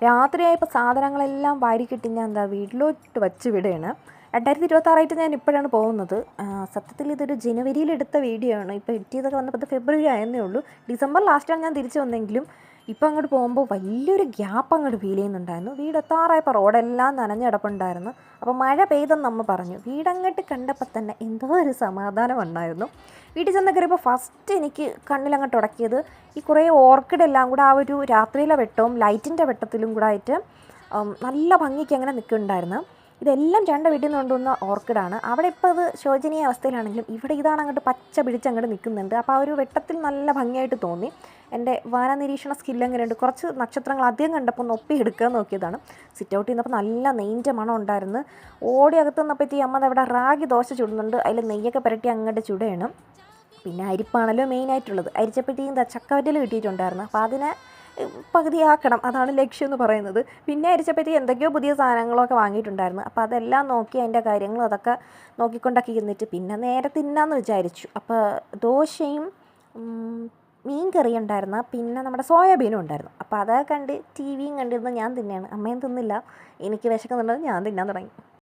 രാത്രിയായപ്പോൾ സാധനങ്ങളെല്ലാം വാരിക്കെട്ടി ഞാൻ വീട്ടിലോട്ട് വച്ച് വിടുകയാണ്. 2026 ഞാൻ ഇപ്പോഴാണ് പോകുന്നത്. സത്യത്തിൽ ഇതൊരു ജനുവരിയിൽ എടുത്ത വീഡിയോ ആണ്. ഇപ്പോൾ എഡിറ്റ് ചെയ്തൊക്കെ വന്നപ്പോൾ ഫെബ്രുവരി ആയെന്നേ ഉള്ളൂ. ഡിസംബർ ലാസ്റ്റാണ് ഞാൻ തിരിച്ചു വന്നെങ്കിലും ഇപ്പോൾ അങ്ങോട്ട് പോകുമ്പോൾ വലിയൊരു ഗ്യാപ്പ് അങ്ങോട്ട് ഫീൽ ചെയ്യുന്നുണ്ടായിരുന്നു. വീട് എത്താറായപ്പോൾ റോഡെല്ലാം നനഞ്ഞ് കിടപ്പുണ്ടായിരുന്നു. അപ്പോൾ മഴ പെയ്തെന്ന് അമ്മ പറഞ്ഞു. വീടങ്ങോട്ട് കണ്ടപ്പോൾ തന്നെ എന്തോ ഒരു സമാധാനം ഉണ്ടായിരുന്നു. വീട്ടിൽ ചെന്ന് കയറിയപ്പോൾ ഫസ്റ്റ് എനിക്ക് കണ്ണിലങ്ങോട്ട് ഉടക്കിയത് ഈ കുറേ ഓർക്കിഡ് എല്ലാം കൂടെ ആ ഒരു രാത്രിയിലെ വെട്ടവും ലൈറ്റിൻ്റെ വെട്ടത്തിലും കൂടെ ആയിട്ട് നല്ല ഭംഗിക്ക് അങ്ങനെ നിൽക്കുന്നുണ്ടായിരുന്നു. ഇതെല്ലാം രണ്ട് വീട്ടിൽ നിന്ന് കൊണ്ടുവന്ന ഓർക്കിഡാണ്. അവിടെ ഇപ്പോൾ അത് ശോചനീയ അവസ്ഥയിലാണെങ്കിലും ഇവിടെ ഇതാണ് അങ്ങോട്ട് പച്ച പിടിച്ച് അങ്ങോട്ട് നിൽക്കുന്നുണ്ട്. അപ്പോൾ ആ ഒരു വെട്ടത്തിൽ നല്ല ഭംഗിയായിട്ട് തോന്നി. എൻ്റെ വാനനിരീക്ഷണ സ്കില്ല് എങ്ങനെയുണ്ട്, കുറച്ച് നക്ഷത്രങ്ങൾ അധികം കണ്ടപ്പോൾ ഒന്ന് ഒപ്പിയെടുക്കാൻ നോക്കിയതാണ്. സിറ്റ് ഔട്ട് ചെയ്യുന്നപ്പോൾ നല്ല നെയ്ൻ്റെ മണം ഉണ്ടായിരുന്നു. ഓടി അകത്ത് നിന്നപ്പോഴത്തേക്ക് അമ്മ അവിടെ റാഗി ദോശ ചുടുന്നുണ്ട്. അതിൽ നെയ്യൊക്കെ പുരട്ടി അങ്ങോട്ട് ചുടുകയാണ്. പിന്നെ അരിപ്പാണല്ലോ മെയിനായിട്ടുള്ളത്. അരിച്ചപ്പോഴത്തേക്കും ചക്കവറ്റൽ കിട്ടിയിട്ടുണ്ടായിരുന്നു. അപ്പോൾ അതിനെ പകുതിയാക്കണം, അതാണ് ലക്ഷ്യം എന്ന് പറയുന്നത്. പിന്നെ അരിച്ചപ്പോഴത്തേക്ക് എന്തൊക്കെയോ പുതിയ സാധനങ്ങളൊക്കെ വാങ്ങിയിട്ടുണ്ടായിരുന്നു. അപ്പോൾ അതെല്ലാം നോക്കി അതിൻ്റെ കാര്യങ്ങളും അതൊക്കെ നോക്കിക്കൊണ്ടൊക്കെ ഇരുന്നിട്ട് പിന്നെ നേരെ തിന്നാമെന്ന് വിചാരിച്ചു. അപ്പോൾ ദോശയും മീൻ കറി ഉണ്ടായിരുന്നു, പിന്നെ നമ്മുടെ സോയാബീനും ഉണ്ടായിരുന്നു. അപ്പോൾ അതൊക്കെ കണ്ട് ടി വിയും കണ്ടിരുന്ന് ഞാൻ തിന്നെയാണ്. അമ്മയും തിന്നില്ല, എനിക്ക് വിശക്കുന്നുണ്ടെന്ന് ഞാൻ തിന്നാൻ തുടങ്ങി.